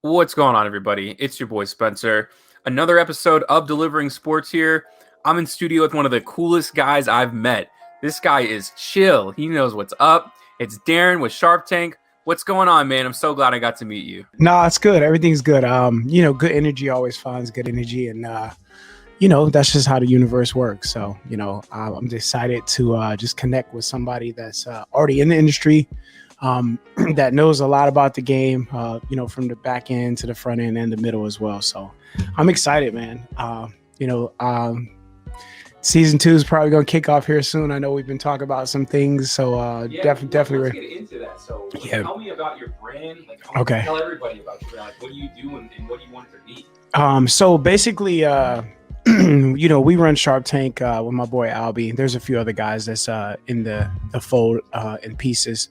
What's going on, everybody? It's your boy Spencer. Another episode of Delivering Sports here. I'm in studio with one of the coolest guys I've met. This guy is chill. He knows what's up. It's Darren with Sharptank. What's going on, man? I'm so glad I got to meet you. No, it's good. Everything's good. Good energy always finds good energy, and that's just how the universe works. So, I'm excited to just connect with somebody that's already in the industry, that knows a lot about the game, from the back end to the front end and the middle as well. So I'm excited, man. Season 2 is probably going to kick off here soon. I know we've been talking about some things, so definitely. Let's get into that. So tell me about your brand. Okay. Tell everybody about your brand. What do you do and what do you want it to be? So basically, we run Sharptank with my boy Albie. There's a few other guys that's in the fold in pieces.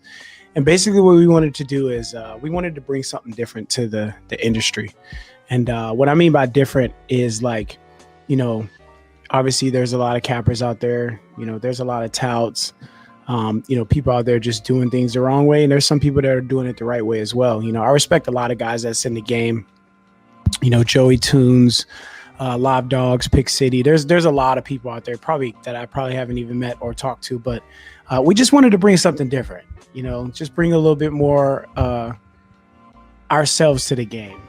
And basically what we wanted to do is we wanted to bring something different to the industry. And what I mean by different is obviously there's a lot of cappers out there. There's a lot of touts. People out there just doing things the wrong way. And there's some people that are doing it the right way as well. I respect a lot of guys that's in the game. Joey Tunes, Live Dogs, Pick City. There's a lot of people out there that I probably haven't even met or talked to, but we just wanted to bring something different, just bring a little bit more ourselves to the game,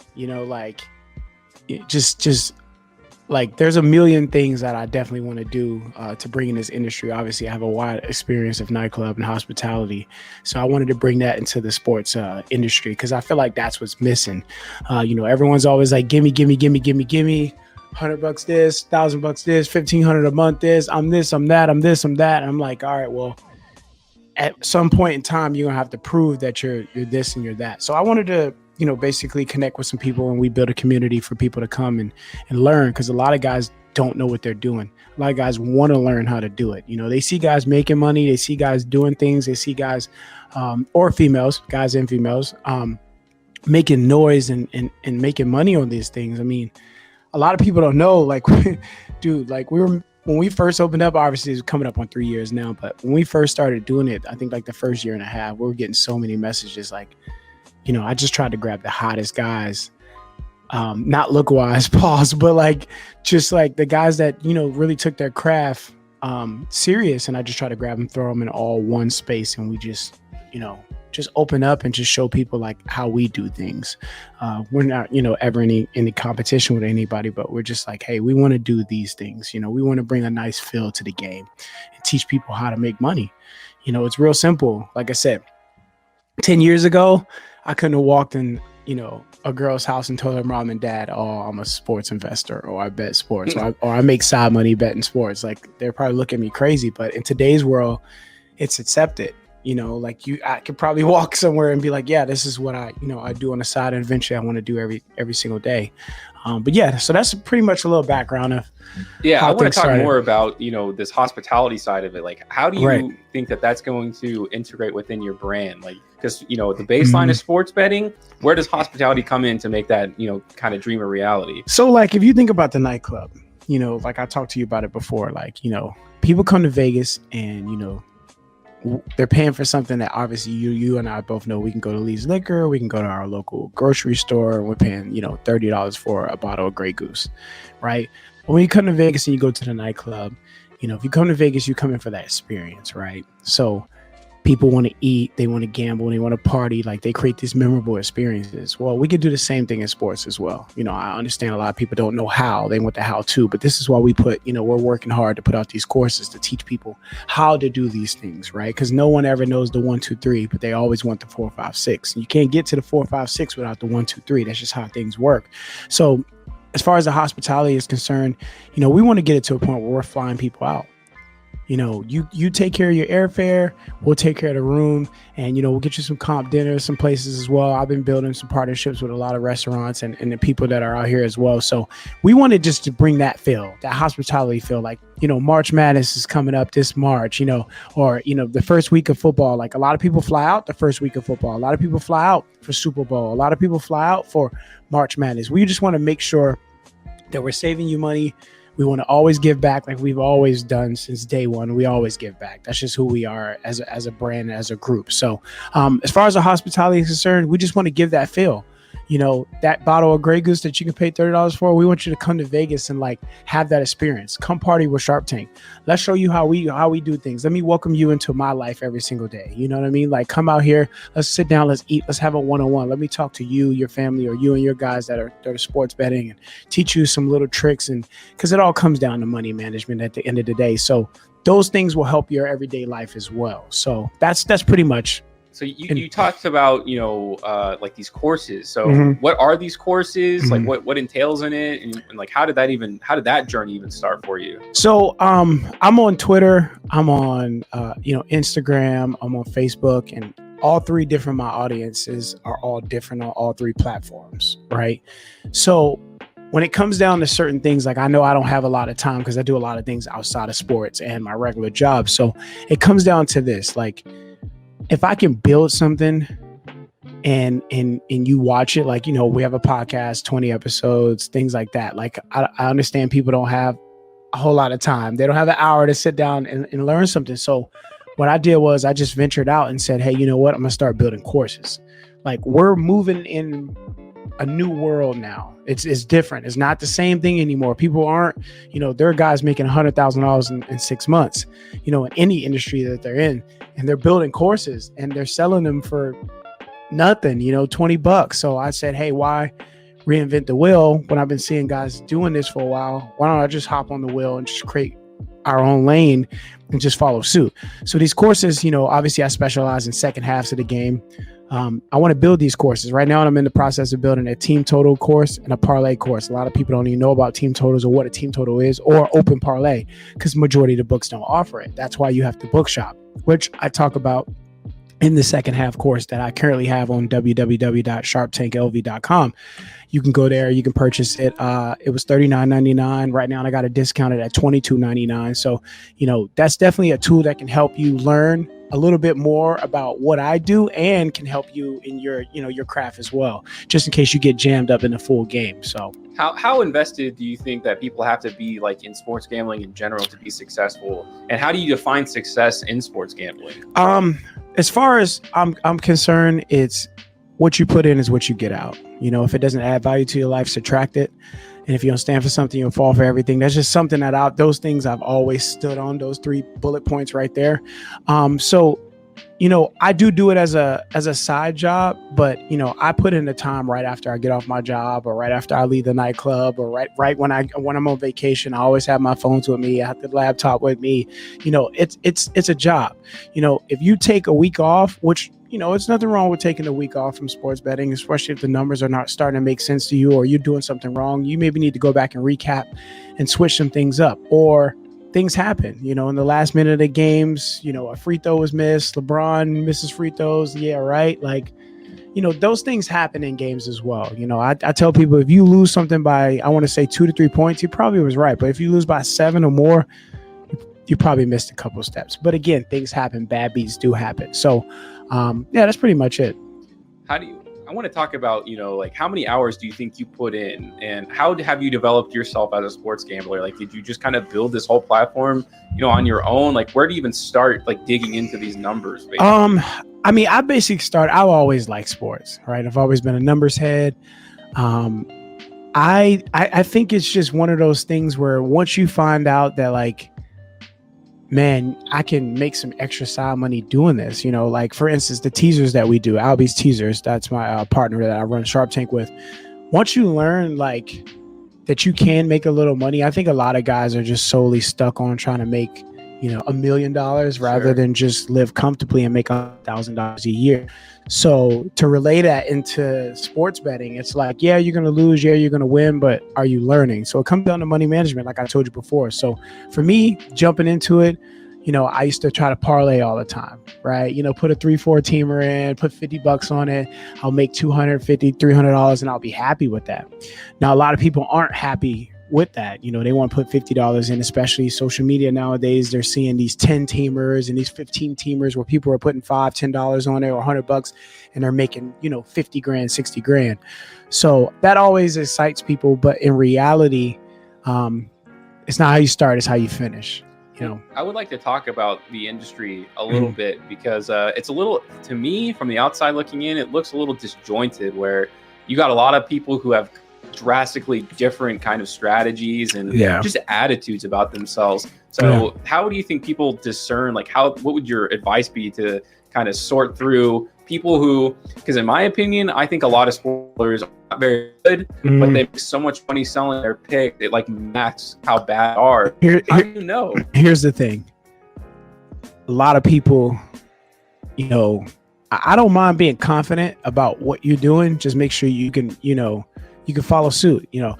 there's a million things that I definitely want to do to bring in this industry. Obviously, I have a wide experience of nightclub and hospitality, so I wanted to bring that into the sports industry because I feel like that's what's missing. Everyone's always like, gimme, $100 this, $1,000 this, $1,500 a month this, I'm this, I'm that, I'm this, I'm that. And I'm like, all right, well, at some point in time, you're gonna have to prove that you're this and you're that. So I wanted to, basically connect with some people, and we build a community for people to come and learn, because a lot of guys don't know what they're doing. A lot of guys want to learn how to do it. They see guys making money, they see guys doing things, they see guys or females, guys and females, making noise and making money on these things. I mean, a lot of people don't know, when we first opened up, obviously it's coming up on 3 years now, but when we first started doing it, I think the first year and a half, we were getting so many messages I just tried to grab the hottest guys, not look wise, pause, but just the guys that, really took their craft serious. And I just try to grab them, throw them in all one space. And we just open up and just show people how we do things. We're not, ever in any competition with anybody, but we're just hey, we want to do these things. We want to bring a nice feel to the game and teach people how to make money. It's real simple. Like I said, 10 years ago, I couldn't have walked in, a girl's house and told her mom and dad, oh, I'm a sports investor, or I bet sports, or I make side money betting sports. They're probably looking at me crazy, but in today's world, it's accepted. I could probably walk somewhere and be like, yeah, this is what I do on the side, and eventually I want to do every single day. So that's pretty much a little background of I want to talk more about this hospitality side of it. How do you think that that's going to integrate within your brand? Because the baseline is sports betting. Where does hospitality come in to make that kind of dream a reality? So if you think about the nightclub, I talked to you about it before. People come to Vegas and they're paying for something that obviously you and I both know. We can go to Lee's Liquor, we can go to our local grocery store. We're paying $30 for a bottle of Grey Goose, right? But when you come to Vegas and you go to the nightclub, if you come to Vegas, you come in for that experience, right? So people want to eat, they want to gamble, they want to party. They create these memorable experiences. Well, we could do the same thing in sports as well. I understand a lot of people don't know how. They want the how to, but this is why we put, we're working hard to put out these courses to teach people how to do these things, right? Because no one ever knows the 1, 2, 3, but they always want the 4, 5, 6. And you can't get to the 4, 5, 6 without the 1, 2, 3. That's just how things work. So as far as the hospitality is concerned, we want to get it to a point where we're flying people out. You take care of your airfare, we'll take care of the room, and we'll get you some comp dinners, some places as well. I've been building some partnerships with a lot of restaurants and the people that are out here as well. So we wanted just to bring that feel, that hospitality feel. March Madness is coming up this March, or the first week of football. A lot of people fly out the first week of football. A lot of people fly out for Super Bowl. A lot of people fly out for March Madness. We just want to make sure that we're saving you money. We want to always give back, like we've always done since day one. We always give back. That's just who we are as a brand, as a group. So as far as the hospitality is concerned, we just want to give that feel. that bottle of Grey Goose that you can pay $30 for, we want you to come to Vegas and like have that experience. Come party with Sharptank. Let's show you how we do things. Let me welcome you into my life every single day. You know what I mean? Like, come out here, let's sit down, let's eat, let's have a one-on-one. Let me talk to you, your family, or you and your guys that are sports betting, and teach you some little tricks. And because it all comes down to money management at the end of the day. So those things will help your everyday life as well. So that's pretty much. So you talked about, like these courses. So what are these courses? Like what entails in it? And like, how did that journey even start for you? So I'm on Twitter, I'm on Instagram, I'm on Facebook, and all three different my audiences are all different on all three platforms, right? So when it comes down to certain things, like I know I don't have a lot of time because I do a lot of things outside of sports and my regular job. So it comes down to this, like, if I can build something and you watch it, like, we have a podcast, 20 episodes, things like that. Like, I understand people don't have a whole lot of time. They don't have an hour to sit down and learn something. So what I did was I just ventured out and said, hey, you know what? I'm going to start building courses. Like, we're moving in a new world now. It's different. It's not the same thing anymore. People aren't, there are guys making $100,000 in 6 months, in any industry that they're in, and they're building courses and they're selling them for nothing, $20. So I said, hey, why reinvent the wheel when I've been seeing guys doing this for a while? Why don't I just hop on the wheel and just create our own lane and just follow suit? So these courses, obviously I specialize in second halves of the game. I want to build these courses right now, and I'm in the process of building a team total course and a parlay course. A lot of people don't even know about team totals or what a team total is, or open parlay, because majority of the books don't offer it. That's why you have to book shop, which I talk about in the second half course that I currently have on www.sharptanklv.com. You can go there, you can purchase it. It was $39.99 right now, and I got it discounted at $22.99. So, that's definitely a tool that can help you learn a little bit more about what I do and can help you in your craft as well, just in case you get jammed up in a full game. So how invested do you think that people have to be, like, in sports gambling in general to be successful? And how do you define success in sports gambling? As far as I'm concerned, it's what you put in is what you get out. If it doesn't add value to your life, subtract it. And if you don't stand for something, you'll fall for everything. That's just something those things I've always stood on, those 3 bullet points right there. So, I do it as a side job, but, I put in the time right after I get off my job, or right after I leave the nightclub, or right when I'm on vacation. I always have my phones with me. I have the laptop with me. It's a job. If you take a week off, which, it's nothing wrong with taking a week off from sports betting, especially if the numbers are not starting to make sense to you, or you're doing something wrong. You maybe need to go back and recap and switch some things up, or things happen, in the last minute of the games, a free throw was missed. LeBron misses free throws. Yeah, right. Like, those things happen in games as well. I tell people, if you lose something by, I want to say 2 to 3 points, you probably was right. But if you lose by 7 or more, you probably missed a couple of steps. But again, things happen. Bad beats do happen. So, that's pretty much it. I want to talk about, like, how many hours do you think you put in, and how have you developed yourself as a sports gambler? Like, did you just kind of build this whole platform, on your own? Like, where do you even start, like, digging into these numbers? Basically? I basically started, I've always liked sports, right? I've always been a numbers head. I think it's just one of those things where once you find out that, like, man, I can make some extra side money doing this, like, for instance, the teasers that we do, Albie's Teasers, that's my partner that I run Sharptank with. Once you learn, like, that you can make a little money, I think a lot of guys are just solely stuck on trying to make, $1 million rather than just live comfortably and make $1,000 a year. So to relay that into sports betting, it's like, yeah, you're going to lose, yeah, you're going to win, but are you learning? So it comes down to money management, like I told you before. So for me, jumping into it, I used to try to parlay all the time, right? Put a 3-4 teamer in, put $50 on it. I'll make $250, $300, and I'll be happy with that. Now, a lot of people aren't happy with that. They want to put $50 in, especially social media nowadays. They're seeing these 10 teamers and these 15 teamers where people are putting $5, $10 on it, or $100, and they're making, 50 grand, 60 grand. So that always excites people. But in reality, it's not how you start, it's how you finish. I would like to talk about the industry a little bit, because it's a little, to me, from the outside looking in, it looks a little disjointed, where you got a lot of people who have drastically different kind of strategies and just attitudes about themselves. So how do you think people discern, like what would your advice be to kind of sort through people who, because in my opinion, I think a lot of spoilers are not very good, but they make so much money selling their pick, it like masks how bad they are. How do you know? Here's the thing. A lot of people, you know, I don't mind being confident about what you're doing. Just make sure you can, you know, you can follow suit. You know,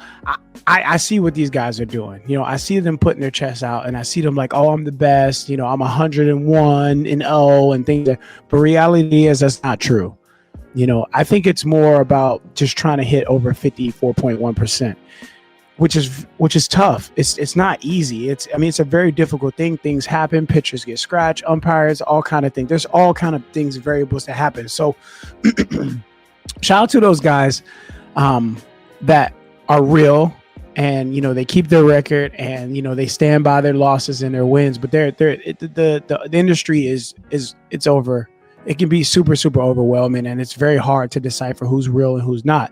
I see what these guys are doing. You know, I see them putting their chests out, and I see them like, oh, I'm the best. You know, I'm 101-0 and things. But reality is that's not true. You know, I think it's more about just trying to hit over 54.1%, which is tough. It's not easy. It's a very difficult thing. Things happen. Pitchers get scratched. Umpires, all kind of things. There's all kind of things, variables that happen. So, shout out to those guys that are real. And, you know, they keep their record and, you know, they stand by their losses and their wins, but the industry is it's over. It can be super, super overwhelming, and it's very hard to decipher who's real and who's not.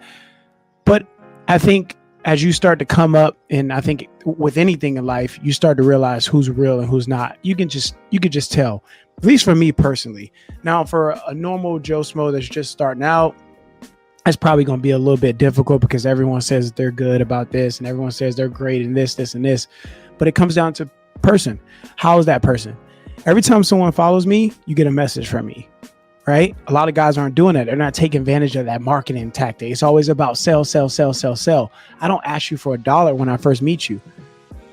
But I think as you start to come up, and I think with anything in life, you start to realize who's real and who's not. You can just tell, at least for me personally. Now, for a normal Joe Smo that's just starting out, it's probably going to be a little bit difficult because everyone says they're good about this and everyone says they're great in this, this, and this. But it comes down to person. How is that person? Every time someone follows me, you get a message from me, right? A lot of guys aren't doing that. They're not taking advantage of that marketing tactic. It's always about sell, sell, sell, sell, sell. I don't ask you for a dollar when I first meet you.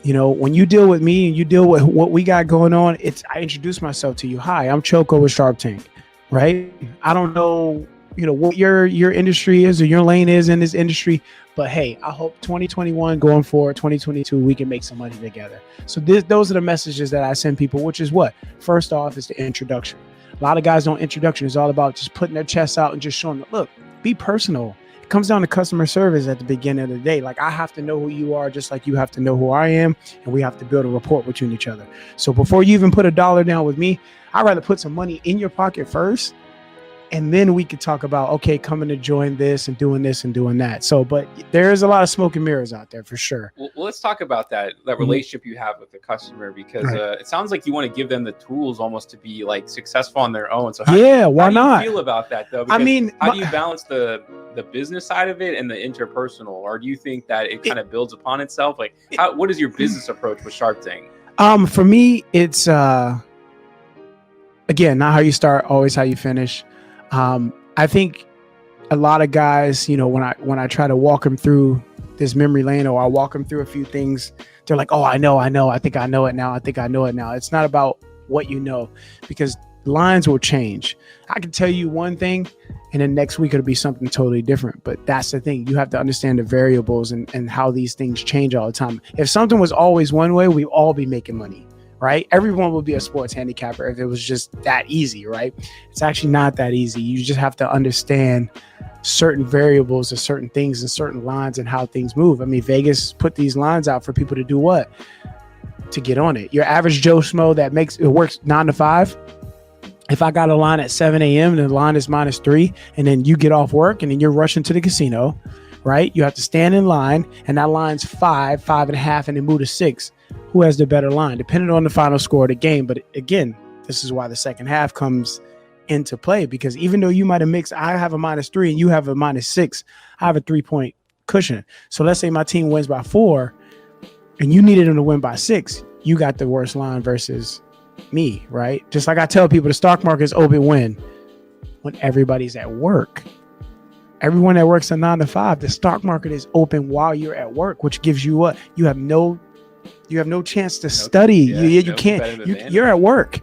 You know, when you deal with me and you deal with what we got going on, I introduce myself to you. Hi, I'm Choco with Sharptank, right? I don't know, you know, what your industry is or your lane is in this industry, but hey, I hope 2021 going forward, 2022, we can make some money together. So those are the messages that I send people, which is what? First off is the introduction. A lot of guys don't introduction. It's all about just putting their chests out and just showing them, look, be personal. It comes down to customer service at the beginning of the day. Like, I have to know who you are, just like you have to know who I am, and we have to build a rapport between each other. So before you even put $1 down with me, I'd rather put some money in your pocket first, and then we could talk about, okay, coming to join this and doing that. So, but there's a lot of smoke and mirrors out there for sure. Well, let's talk about that relationship you have with the customer, because it sounds like you want to give them the tools almost to be like successful on their own. So why not? How do you feel about that though? Because how do you balance the business side of it and the interpersonal, or do you think that it kind of builds upon itself? Like, what is your business approach with Sharptank? For me, it's again, not how you start, always how you finish. I think a lot of guys, you know, when I try to walk them through this memory lane, or I walk them through a few things, they're like, oh, I know. I think I know it now. It's not about what you know, because lines will change. I can tell you one thing and then next week it'll be something totally different. But that's the thing. You have to understand the variables and how these things change all the time. If something was always one way, we'd all be making money. Right? Everyone would be a sports handicapper if it was just that easy, right? It's actually not that easy. You just have to understand certain variables or certain things and certain lines and how things move. I mean, Vegas put these lines out for people to do what? To get on it. Your average Joe Schmo that works 9 to 5. If I got a line at 7 a.m. and the line is -3, and then you get off work and then you're rushing to the casino, right? You have to stand in line, and that line's 5, 5.5, and then move to 6. Who has the better line, depending on the final score of the game. But again, this is why the second half comes into play, because even though you might have mixed, I have a -3 and you have a -6, I have a 3-point cushion. So let's say my team wins by 4 and you needed them to win by 6. You got the worst line versus me, right? Just like I tell people, the stock market is open when everybody's at work. Everyone that works a 9 to 5, the stock market is open while you're at work, which gives you what? You have no chance to study. You can't. You're at work.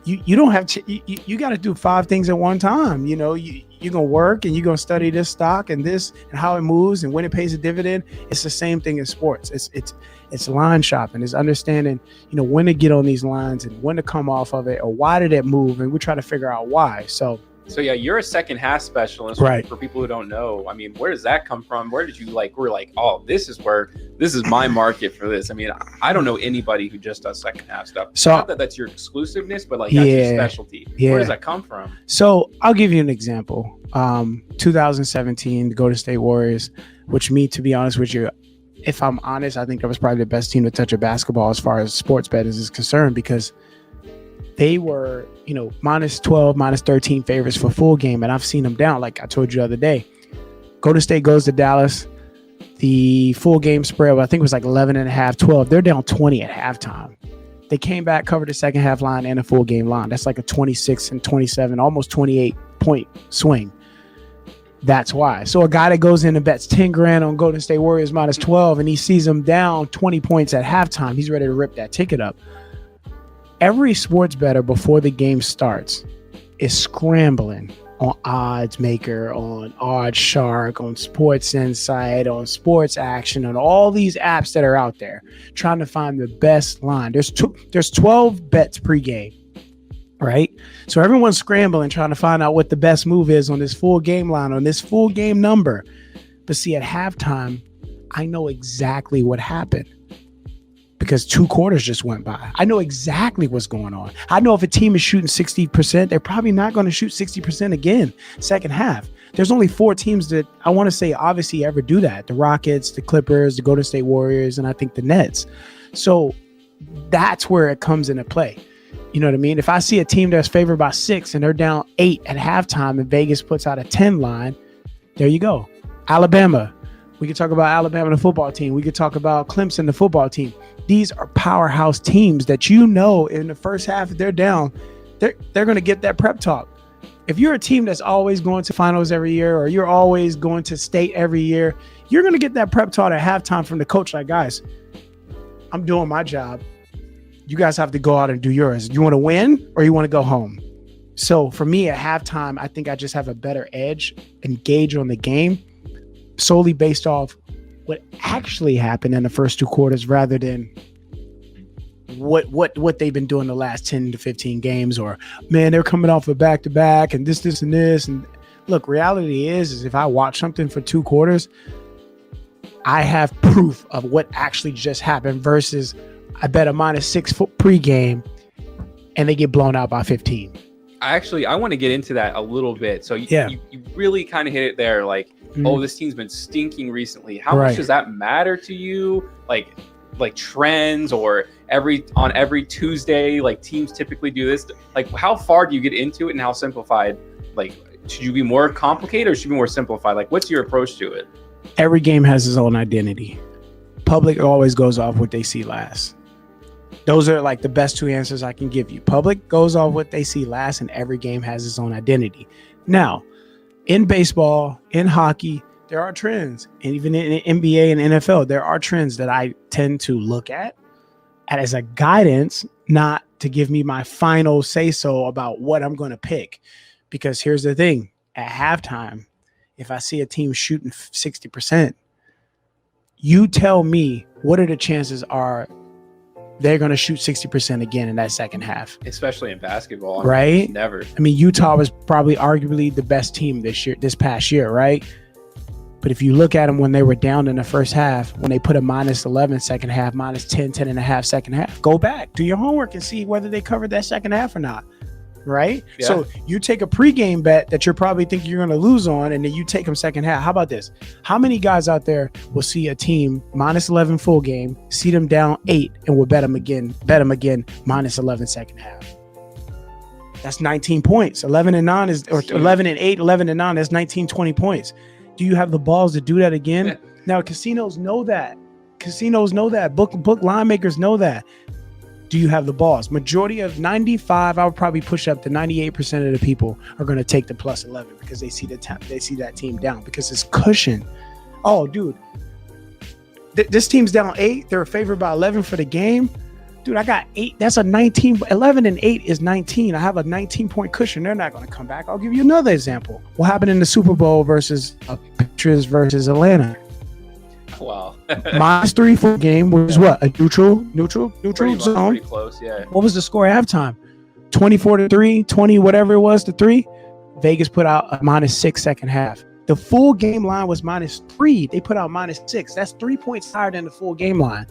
You don't have. You got to do 5 things at one time. You know, you're gonna work and you're gonna study this stock and this and how it moves and when it pays a dividend. It's the same thing in sports. It's line shopping. It's understanding, you know, when to get on these lines and when to come off of it, or why did it move, and we try to figure out why. So yeah, you're a second half specialist, right? For people who don't know, I mean, where does that come from? Where did you we're like, oh, this is where this is my market for this. I mean, I don't know anybody who just does second half stuff. So, not that that's your exclusiveness, but like that's your specialty. Yeah. Where does that come from? So I'll give you an example. 2017, the Golden State Warriors, which me, to be honest with you, if I'm honest, I think that was probably the best team to touch a basketball as far as sports betting is concerned, because they were, minus 12, minus 13 favorites for full game. And I've seen them down, like I told you the other day. Golden State goes to Dallas. The full game spread, I think it was like 11.5, 12. They're down 20 at halftime. They came back, covered the second half line and a full game line. That's like a 26 and 27, almost 28 point swing. That's why. So a guy that goes in and bets 10 grand on Golden State Warriors minus 12 and he sees them down 20 points at halftime, he's ready to rip that ticket up. Every sports bettor before the game starts is scrambling on Odds Maker, on Odds Shark, on Sports Insight, on Sports Action, on all these apps that are out there, trying to find the best line. There's 12 bets pregame, right? So everyone's scrambling, trying to find out what the best move is on this full game line, on this full game number. But see, at halftime, I know exactly what happened, because 2 quarters just went by. I know exactly what's going on. I know if a team is shooting 60%, they're probably not going to shoot 60% again second half. There's only 4 teams that I want to say obviously ever do that. The Rockets, the Clippers, the Golden State Warriors, and I think the Nets. So that's where it comes into play. You know what I mean? If I see a team that's favored by 6 and they're down 8 at halftime and Vegas puts out a 10 line, there you go. Alabama. We could talk about Alabama, the football team. We could talk about Clemson, the football team. These are powerhouse teams that in the first half, if they're down, they're going to get that prep talk. If you're a team that's always going to finals every year, or you're always going to state every year, you're going to get that prep talk at halftime from the coach like, guys, I'm doing my job. You guys have to go out and do yours. You want to win or you want to go home? So for me at halftime, I think I just have a better edge and gauge on the game solely based off what actually happened in the first 2 quarters rather than what they've been doing the last 10 to 15 games, or man, they're coming off a back-to-back and this and this. And look, reality is if I watch something for 2 quarters, I have proof of what actually just happened versus I bet a minus 6 pregame and they get blown out by 15. I want to get into that a little bit. So you really kind of hit it there. Like, oh, this team's been stinking recently. How much does that matter to you? Like trends, or every Tuesday, like teams typically do this. Like, how far do you get into it and how simplified? Like, should you be more complicated or should you be more simplified? Like, what's your approach to it? Every game has its own identity. Public always goes off what they see last. Those are like the best 2 answers I can give you. Public goes off what they see last, and every game has its own identity. Now, in baseball, in hockey, there are trends. And even in NBA and NFL, there are trends that I tend to look at as a guidance, not to give me my final say-so about what I'm going to pick. Because here's the thing. At halftime, if I see a team shooting 60%, you tell me what are the chances are they're going to shoot 60% again in that second half. Especially in basketball. Right? Never. I mean, Utah was probably arguably the best team this past year, right? But if you look at them when they were down in the first half, when they put a minus 11 second half, minus 10, 10 and a half second half, go back, do your homework and see whether they covered that second half or not. Right? Yeah. So you take a pregame bet that you're probably thinking you're going to lose on, and then you take them second half. How about this? How many guys out there will see a team minus 11 full game, see them down 8, and will bet them again, minus 11 second half? That's 19 points. 11 and 9 is, or 11 and 8, 11 and 9, that's 19, 20 points. Do you have the balls to do that again? Now, casinos know that. Book line makers know that. Do you have the balls? Majority of 95, I would probably push up to 98% of the people are going to take the plus 11 because they see that team down because it's cushion. Oh, dude, this team's down 8. They're favored by 11 for the game. Dude, I got 8. That's a 19. 11 and 8 is 19. I have a 19-point cushion. They're not going to come back. I'll give you another example. What happened in the Super Bowl versus Patriots versus Atlanta? Wow. Minus 3 for the game was what? A neutral pretty zone. Pretty close, yeah. What was the score at halftime? 24-3, 20, whatever it was to 3. Vegas put out a minus 6 second half. The full game line was -3. They put out -6. That's 3 points higher than the full game line.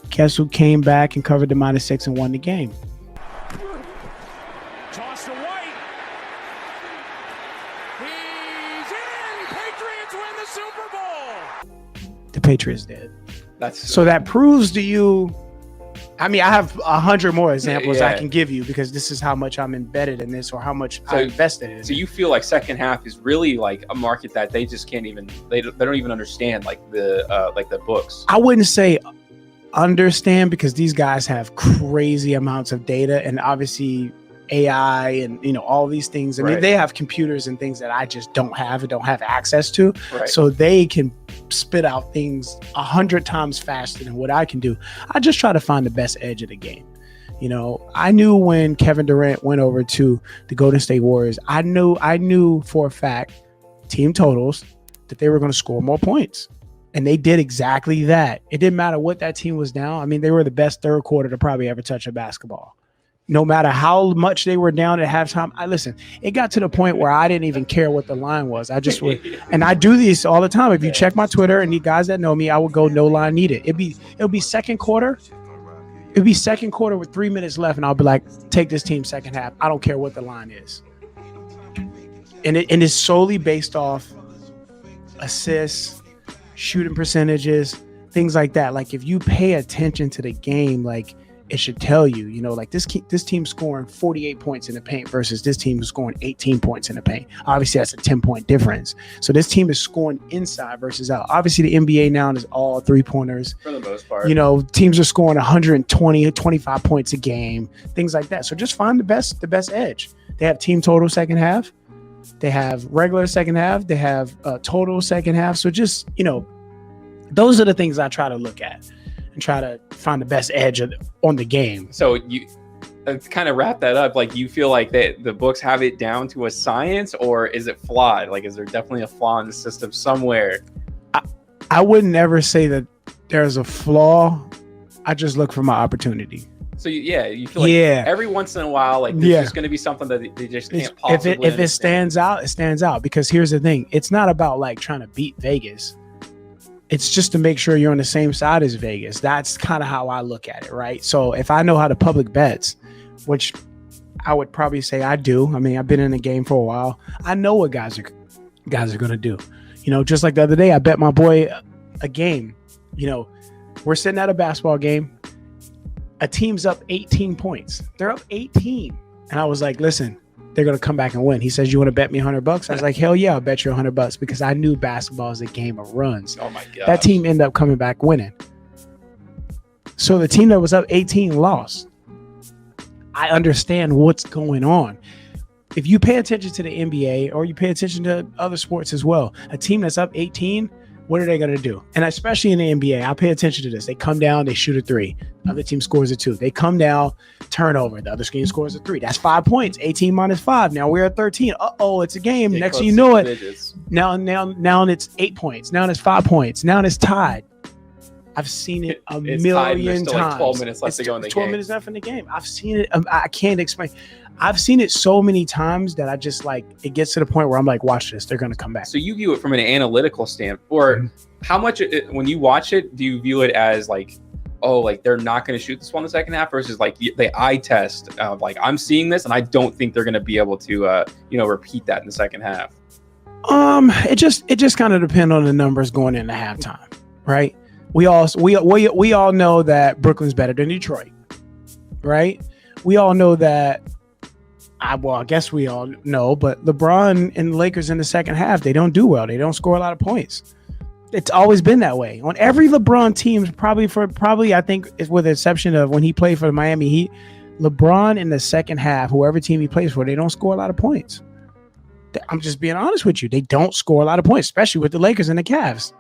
Guess who came back and covered the -6 and won the game? Toss to White. He's in. Patriots win the Super Bowl. The Patriots did. That's So that proves to you. I mean, I have 100 more examples Yeah. I can give you because this is how much I'm embedded in this or how much I invested in it. So you feel like second half is really like a market that they just can't even they don't even understand like the books. I wouldn't say understand because these guys have crazy amounts of data and obviously AI and all these things. I mean, Right. they have computers and things that I just don't have access to. Right. So they can spit out things 100 times faster than what I can do. I just try to find the best edge of the game. I knew when Kevin Durant went over to the Golden State Warriors, I knew for a fact team totals that they were going to score more points. And they did exactly that. It didn't matter what that team was down. I mean, they were the best third quarter to probably ever touch a basketball. No matter how much they were down at halftime, it got to the point where I didn't even care what the line was. I just would, and I do this all the time. If you check my Twitter and the guys that know me, I would go no line needed. It'll be second quarter. It'd be second quarter with 3 minutes left, and I'll be like, take this team second half. I don't care what the line is. And it's solely based off assists, shooting percentages, things like that. Like if you pay attention to the game, like it should tell you, like this team scoring 48 points in the paint versus this team is scoring 18 points in the paint. Obviously, that's a 10-point difference. So this team is scoring inside versus out. Obviously, the NBA now is all 3-pointers. For the most part. Teams are scoring 120, 25 points a game, things like that. So just find the best edge. They have team total second half. They have regular second half. They have total second half. So just, those are the things I try to look at and try to find the best edge on the game. So you kind of wrap that up. Like, you feel like the books have it down to a science, or is it flawed? Like, is there definitely a flaw in the system somewhere? I would never say that there's a flaw. I just look for my opportunity. So you feel like every once in a while, like there's just going to be something that they just can't possibly if it stands out, it stands out. Because here's the thing. It's not about like trying to beat Vegas. It's just to make sure you're on the same side as Vegas. That's kind of how I look at it, right? So if I know how to public bets, which I would probably say I do. I mean, I've been in the game for a while. I know what guys are going to do. Just like the other day, I bet my boy a game. We're sitting at a basketball game. A team's up 18 points. They're up 18. And I was like, listen, they're going to come back and win. He says, you want to bet me $100? I was like, hell yeah, I'll bet you $100 because I knew basketball is a game of runs. Oh my God. That team ended up coming back winning. So the team that was up 18 lost. I understand what's going on. If you pay attention to the NBA or you pay attention to other sports as well, a team that's up 18, what are they going to do? And especially in the NBA, I pay attention to this. They come down, they shoot a 3. The other team scores a 2. They come down, turnover. The other team scores a 3. That's 5 points. 18 minus 5. Now we're at 13. Uh-oh, it's a game. Get Next close thing you to know the it, digits. now it's 8 points. Now it's 5 points. Now it's tied. I've seen it a It's million tied and there's still times. like 12 minutes left to go in the 12 game. minutes left in the game. I've seen it. I can't explain. I've seen it so many times that I just like, it gets to the point where I'm like, watch this. They're going to come back. So you view it from an analytical standpoint, or how much when you watch it, do you view it as like, oh, like they're not going to shoot this one in the second half, versus like the eye test of like, I'm seeing this and I don't think they're going to be able to, repeat that in the second half? It just kind of depends on the numbers going into halftime, right? We all know that Brooklyn's better than Detroit, right? We all know that. I guess we all know, but LeBron and the Lakers in the second half, they don't do well. They don't score a lot of points. It's always been that way on every LeBron team. Probably I think, with the exception of when he played for the Miami Heat, LeBron in the second half, whoever team he plays for, they don't score a lot of points. I'm just being honest with you. They don't score a lot of points, especially with the Lakers and the Cavs.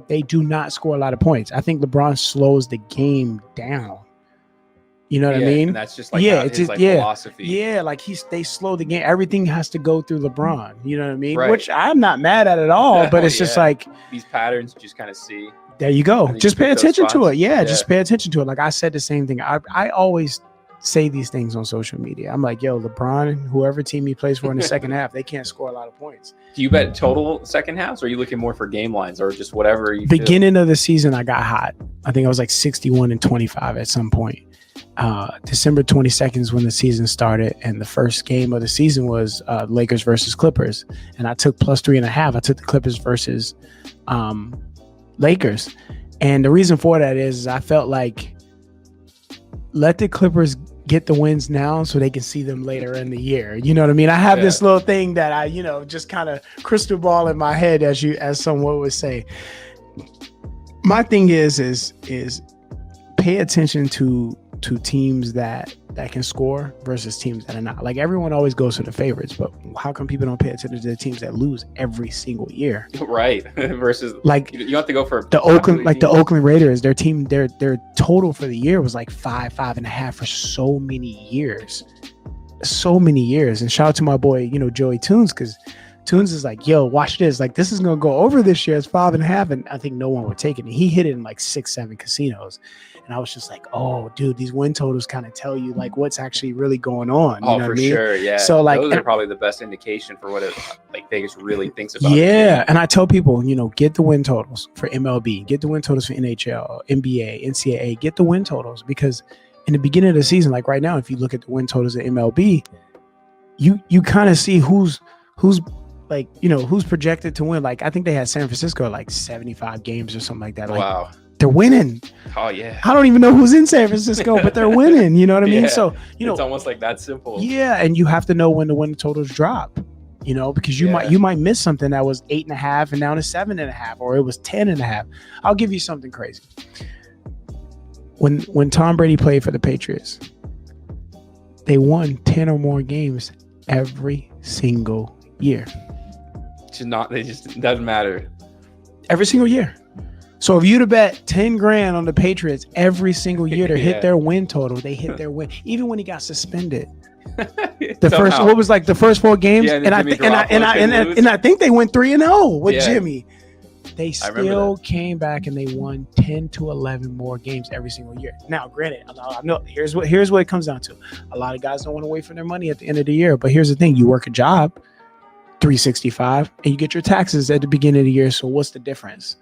They do not score a lot of points. I think LeBron slows the game down. You know what I mean? And that's just like his philosophy. Yeah, like they slow the game. Everything has to go through LeBron. You know what I mean? Right. Which I'm not mad at all, but it's just like, these patterns you just kind of see. there you go. Just pay attention to it. Yeah, Yeah. just pay attention to it. Like I said the same thing. I always say these things on social media. I'm like, yo, LeBron, whoever team he plays for in the second half, they can't score a lot of points. Do you bet total second halves, or are you looking more for game lines, or just whatever you Beginning of the season, I got hot. I think I was like 61-25 at some point. December 22nd is when the season started, and the first game of the season was Lakers versus Clippers, and I took +3.5. I took the Clippers versus Lakers, and the reason for that is I felt like let the Clippers get the wins now so they can see them later in the year. You know what I mean? I have this little thing that I, just kind of crystal ball in my head, as someone would say. My thing is pay attention to teams that can score versus teams that are not. Like, everyone always goes to the favorites, but how come people don't pay attention to the teams that lose every single year? Right. Versus, like, you have to go for the Oakland Raiders. Their team, their total for the year was like 5.5 for so many years. And shout out to my boy, Joey Tunes, because Tunes is like, yo, watch this. Like, this is going to go over this year. It's 5.5. And I think no one would take it. And he hit it in like 6-7 casinos. And I was just like, oh, dude, these win totals kind of tell you like what's actually really going on. Oh, for sure. Yeah. So like, those are probably the best indication for what Vegas really thinks about. Yeah. And I tell people, get the win totals for MLB, get the win totals for NHL, NBA, NCAA, get the win totals, because in the beginning of the season, like right now, if you look at the win totals at MLB, you kind of see who's like, who's projected to win. Like, I think they had San Francisco like 75 games or something like that. Like, wow. They're winning. Oh, yeah. I don't even know who's in San Francisco, but they're winning. You know what I mean? So, it's almost like that simple. Yeah. And you have to know when the win totals drop, because you might miss something that was 8.5 and down to 7.5, or it was 10.5. I'll give you something crazy. When Tom Brady played for the Patriots, they won 10 or more games every single year. It just doesn't matter. Every single year. So if you'd have bet 10 grand on the Patriots every single year to hit their win total, they hit their win. Even when he got suspended, the first 4 games, yeah, and I think they went 3-0 with Jimmy. They still came back and they won 10 to 11 more games every single year. Now, granted, I know here's what it comes down to. A lot of guys don't want to wait for their money at the end of the year, but here's the thing: you work a job, 365, and you get your taxes at the beginning of the year. So what's the difference?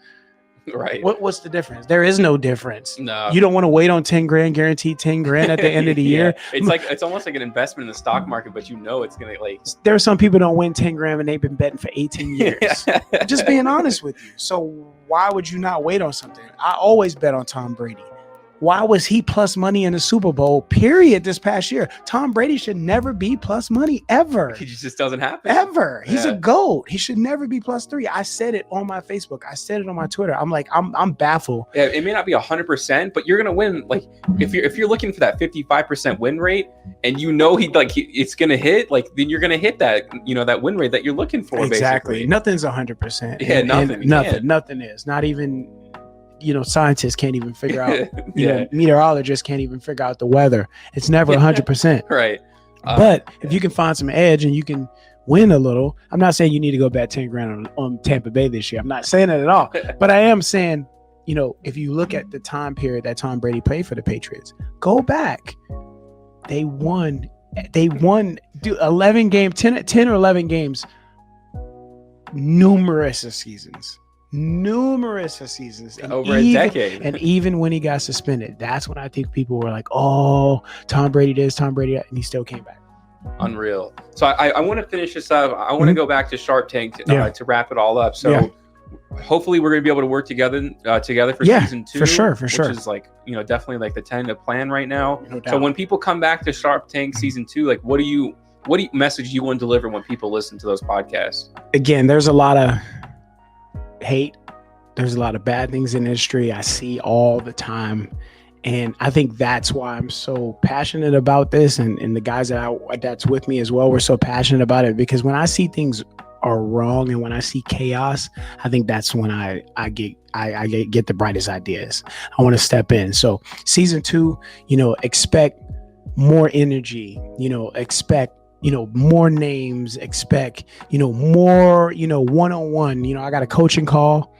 Right. What's the difference? There is no difference. No. You don't want to wait on 10 grand, guaranteed 10 grand at the end of the year. It's almost like an investment in the stock market, but it's gonna like. There are some people don't win 10 grand and they've been betting for 18 years. Just being honest with you. So why would you not wait on something? I always bet on Tom Brady. Why was he plus money in the Super Bowl, period, this past year? Tom Brady should never be plus money, ever. It just doesn't happen. Ever. He's a GOAT. He should never be +3. I said it on my Facebook. I said it on my Twitter. I'm like, I'm baffled. Yeah, it may not be 100%, but you're going to win. Like, if you're looking for that 55% win rate, and it's going to hit, like, then you're going to hit that, that win rate that you're looking for, exactly. basically. Nothing's 100%. Yeah, Nothing is. Not even... scientists can't even figure out, meteorologists can't even figure out the weather. It's never 100%. Right. But if you can find some edge and you can win a little, I'm not saying you need to go bet 10 grand on Tampa Bay this year. I'm not saying that at all. But I am saying, if you look at the time period that Tom Brady played for the Patriots, go back. They won 11 games, 10 or 11 games, numerous seasons. And over a decade. And even when he got suspended, that's when I think people were like, oh, Tom Brady this, Tom Brady that, and he still came back. Unreal. So I want to finish this up. I want to go back to Sharptank to wrap it all up. So hopefully we're going to be able to work together for season 2. For sure. Which is like, definitely like the tentative plan right now. No doubt. So when people come back to Sharptank season 2, like what message you want to deliver when people listen to those podcasts? Again, there's a lot of hate. There's a lot of bad things in the industry. I see all the time. And I think that's why I'm so passionate about this. And the guys that's with me as well, we're so passionate about it, because when I see things are wrong and when I see chaos, I think that's when I get the brightest ideas. I want to step in. So season 2, expect more energy, expect more names, expect, more, one-on-one. I got a coaching call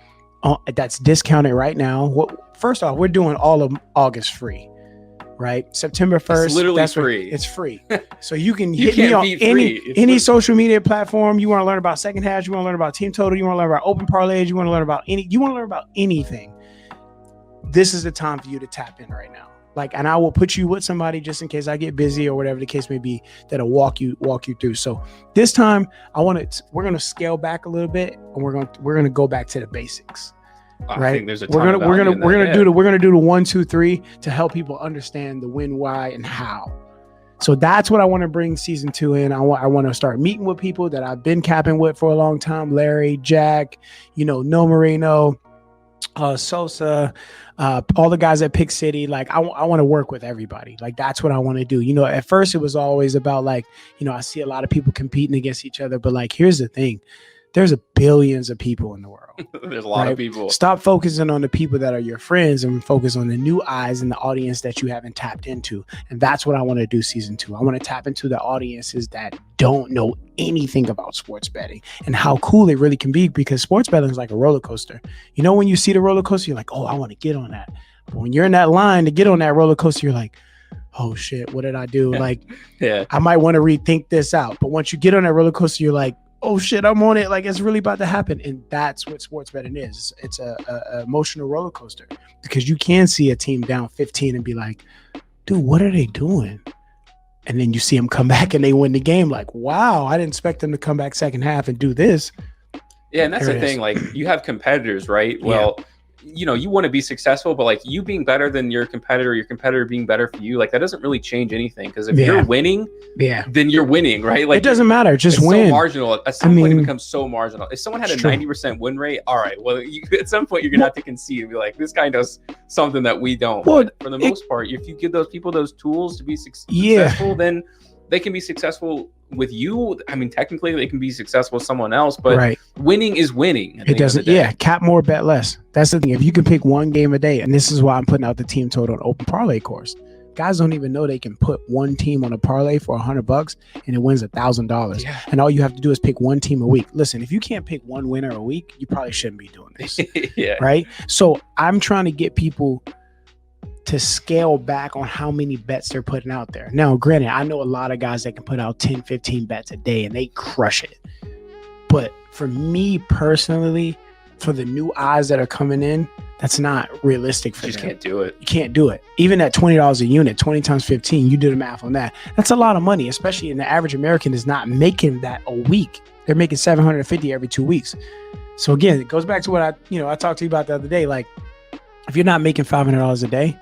that's discounted right now. First off, we're doing all of August free. right? September 1st. It's literally free. It's free. So you can You hit me can't on beat free. It's any literally- social media platform. You want to learn about second halves, you want to learn about team total, you want to learn about open parlays, you want to learn about anything. This is the time for you to tap in right now. Like, and I will put you with somebody just in case I get busy or whatever the case may be, that'll walk you through. So this time we're going to scale back a little bit, and we're going to go back to the basics. I Right. think there's a We're ton of value in that, do the 1, 2, 3 to help people understand the when, why, and how. So that's what I want to bring season 2 in. I want to start meeting with people that I've been capping with for a long time. Larry, Jack, No Marino, Sosa, all the guys at Pick City. Like I want to work with everybody. Like that's what I want to do. At first it was always about like, I see a lot of people competing against each other, but like, here's the thing. There's billions of people in the world. There's a lot of people. Stop focusing on the people that are your friends and focus on the new eyes and the audience that you haven't tapped into. And that's what I want to do season 2. I want to tap into the audiences that don't know anything about sports betting and how cool it really can be, because sports betting is like a roller coaster. When you see the roller coaster, you're like, oh, I want to get on that. But when you're in that line to get on that roller coaster, you're like, oh shit, what did I do? Like, I might want to rethink this out. But once you get on that roller coaster, you're like, oh shit, I'm on it. Like it's really about to happen. And that's what sports betting is. It's a emotional roller coaster, because you can see a team down 15 and be like, dude, what are they doing? And then you see them come back and they win the game. Like, wow, I didn't expect them to come back second half and do this. Yeah. And that's the thing. Like you have competitors, right? Well, you want to be successful, but like you being better than your competitor being better for you, like that doesn't really change anything. Because if you're winning, then you're winning, right? Like it doesn't matter, just win. So marginal. At some point, it becomes so marginal. If someone had a 90% win rate, all right, well, at some point you're gonna have to concede and be like, this guy does something that we don't. Well, but for the most part, if you give those people those tools to be successful, then they can be successful with you. I mean, technically they can be successful with someone else, but winning is winning. It doesn't. Cap more, bet less. That's the thing. If you can pick one game a day, and this is why I'm putting out the team total on open parlay course. Guys don't even know they can put one team on a parlay for $100 and it wins $1,000. Yeah. And all you have to do is pick one team a week. Listen, if you can't pick one winner a week, you probably shouldn't be doing this. Right. So I'm trying to get people to scale back on how many bets they're putting out there. Now, granted, I know a lot of guys that can put out 10, 15 bets a day and they crush it. But for me personally, for the new eyes that are coming in, that's not realistic for them. You just can't do it. You can't do it. Even at $20 a unit, 20 times 15, you do the math on that. That's a lot of money, especially in the average American is not making that a week. They're making $750 every 2 weeks. So again, it goes back to what I talked to you about the other day. Like, if you're not making $500 a day,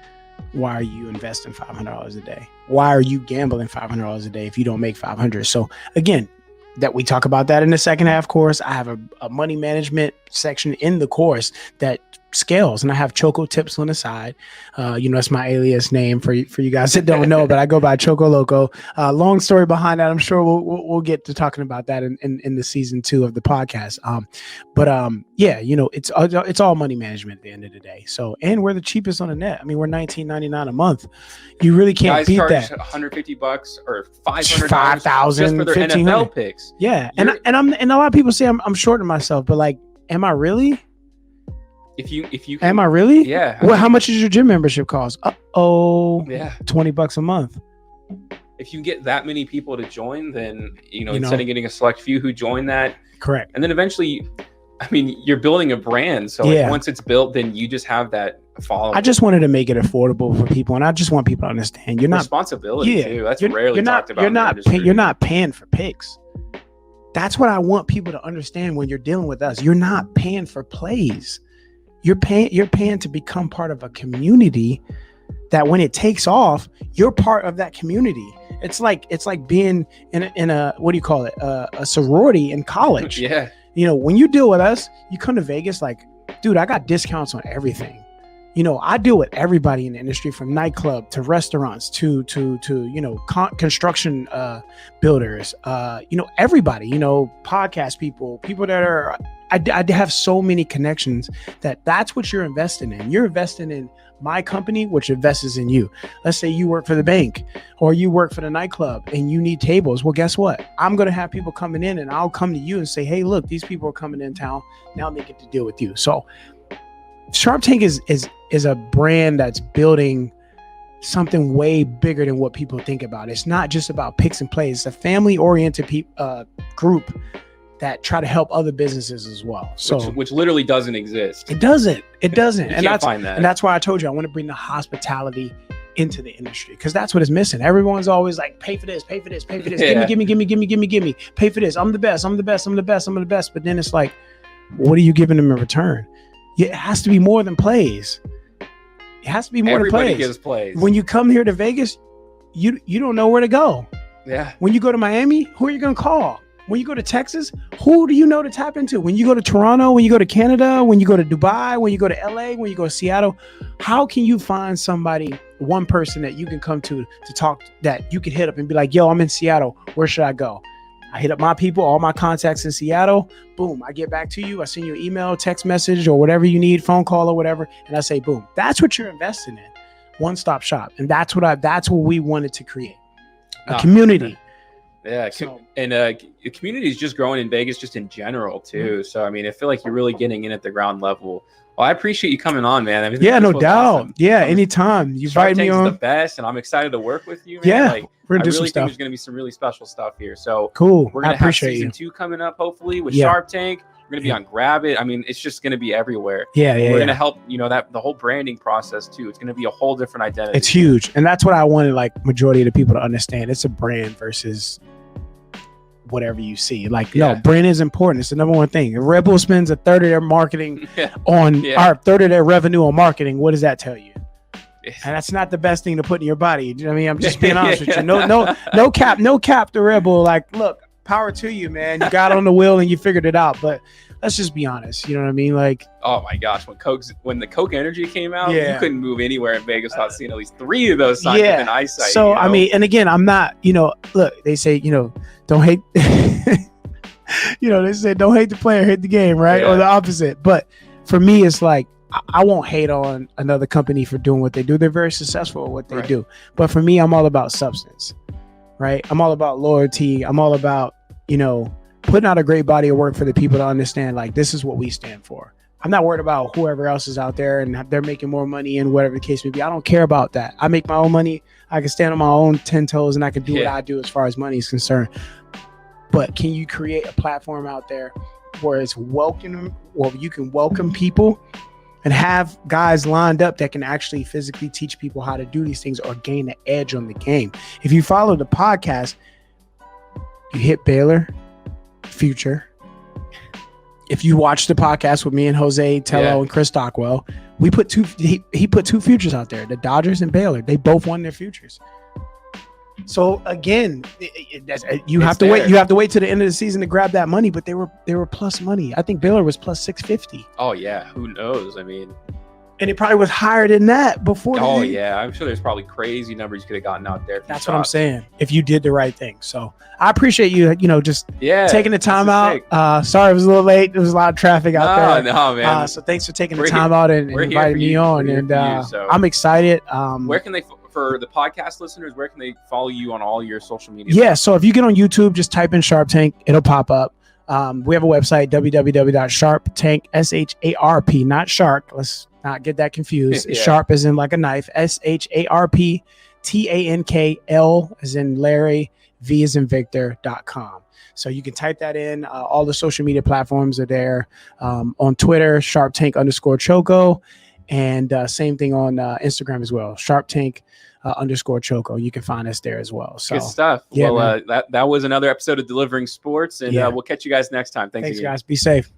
why are you investing $500 a day? Why are you gambling $500 a day if you don't make $500? So again, that we talk about that in the second half course. I have a money management section in the course that scales, and I have Choco tips on the side. That's my alias name for you guys that don't know, but I go by Choco Loco. Long story behind that. I'm sure we'll get to talking about that in the season 2 of the podcast. It's all money management at the end of the day. So, and we're the cheapest on the net. I mean, we're $19.99 a month. You really can't beat that. $150 or $500, $5,000 just for their NFL picks. Yeah, and a lot of people say I'm shorting myself, but like, am I really? If you am I really? Yeah. Well, how much does your gym membership cost? Yeah. $20 a month. If you get that many people to join, then instead of getting a select few who join that, correct. And then eventually, I mean, you're building a brand. So once it's built, then you just have that following. I just wanted to make it affordable for people, and I just want people to understand you're not responsibility too. That's rarely talked about. You're not paying for picks. That's what I want people to understand when you're dealing with us. You're not paying for plays. You're paying to become part of a community that when it takes off, you're part of that community. It's like being in a what do you call it? A sorority in college. Yeah. When you deal with us, you come to Vegas like, dude, I got discounts on everything. I deal with everybody in the industry, from nightclub to restaurants to construction builders, everybody, podcast people that are, I have so many connections that's what you're investing in. You're investing in my company, which invests in you. Let's say you work for the bank or you work for the nightclub and you need tables. Well, guess what? I'm going to have people coming in and I'll come to you and say, hey, look, these people are coming in town. Now they get to deal with you. So Sharptank is a brand that's building something way bigger than what people think about. It's not just about picks and plays. It's a family-oriented group that try to help other businesses as well. So which literally doesn't exist. It doesn't. You and can't find that. And that's why I told you I want to bring the hospitality into the industry, because that's what is missing. Everyone's always like, pay for this, pay for this, pay for this. Yeah. Give me. Pay for this. I'm the best. But then it's like, what are you giving them in return? Yeah, it has to be more than plays. It has to be more Everybody than plays. gives plays. When you come here to Vegas, you don't know where to go. Yeah. When you go to Miami, who are you going to call? When you go to Texas, who do you know to tap into? When you go to Toronto, when you go to Canada, when you go to Dubai, when you go to LA, when you go to Seattle, how can you find somebody, one person that you can come to talk, that you can hit up and be like, yo, I'm in Seattle. Where should I go? I hit up my people, all my contacts in Seattle. Boom, I get back to you. I send you an email, text message, or whatever you need, phone call or whatever. And I say, boom, that's what you're investing in. One-stop shop. And that's what we wanted to create. A community. Yeah, So- and the community is just growing in Vegas, just in general too. So I mean, I feel like you're really getting in at the ground level. Well, I appreciate you coming on, man. I mean, Yeah, this no was doubt. awesome. Yeah, anytime. You Shark invite me Tank's the on. best, and I'm excited to work with you, man. Yeah, Like, we're I gonna do really some think stuff. there's gonna be some really special stuff here. So Cool. we're I gonna have appreciate season you. 2 coming up, hopefully, with Yeah. Shark Tank. We're gonna be on Grab It. I mean, it's just gonna be everywhere. Yeah, We're gonna yeah. help, that the whole branding process too. It's gonna be a whole different identity. It's huge. And that's what I wanted, like, majority of the people to understand. It's a brand versus whatever you see. Like, Yeah. no, brand is important. It's the number one thing. If Red Bull spends a third of their marketing on, Yeah. or third of their revenue on marketing, what does that tell you? And that's not the best thing to put in your body. You know what I mean? I'm just being honest with you. No cap to Red Bull. Like, look, power to you, man. You got on the wheel and you figured it out. But let's just be honest. You know what I mean? Like, Oh my gosh, when the Coke Energy came out, Yeah. you couldn't move anywhere in Vegas without seeing at least 3 of those signs within eyesight. So, I mean, and again, I'm not, look, they say, don't hate, they say don't hate the player, hate the game, right? Yeah. Or the opposite. But for me, it's like, I won't hate on another company for doing what they do. They're very successful at what they Right. do. But for me, I'm all about substance, right? I'm all about loyalty. I'm all about, putting out a great body of work for the people to understand, like, this is what we stand for. I'm not worried about whoever else is out there and they're making more money and whatever the case may be. I don't care about that. I make my own money. I can stand on my own 10 toes and I can do what I do as far as money is concerned. But can you create a platform out there where it's welcome, or you can welcome people and have guys lined up that can actually physically teach people how to do these things or gain an edge on the game? If you follow the podcast, you hit Baylor, Future. If you watch the podcast with me and Jose Tello and Chris Stockwell, we put he put 2 futures out there, the Dodgers and Baylor. They both won their futures. So again, you have to wait. You have to wait to the end of the season to grab that money. But they were plus money. I think Baylor was plus 650. Oh yeah, who knows? I mean, And it probably was higher than that before. oh yeah, I'm sure there's probably crazy numbers you could have gotten out there. That's what I'm saying. If you did the right thing. So I appreciate you, just taking the time out. Sorry, it was a little late. There was a lot of traffic out there. No, man. So thanks for taking the time out and inviting me on. And I'm excited. Where can they, for the podcast listeners, where can they follow you on all your social media? Yeah. So if you get on YouTube, just type in Sharptank. It'll pop up. We have a website, www.sharptank, SHARP, not shark. Let's not get that confused. Yeah. Sharp as in like a knife, SHARPTANKL as in Larry, V as in Victor.com. So you can type that in. All the social media platforms are there. On Twitter, Sharptank_Choco. And same thing on Instagram as well, Sharptank_Choco. You can find us there as well. So good stuff. Yeah, well, that was another episode of Delivering Sports, and Yeah. we'll catch you guys next time. Thanks thanks again. guys. Be safe.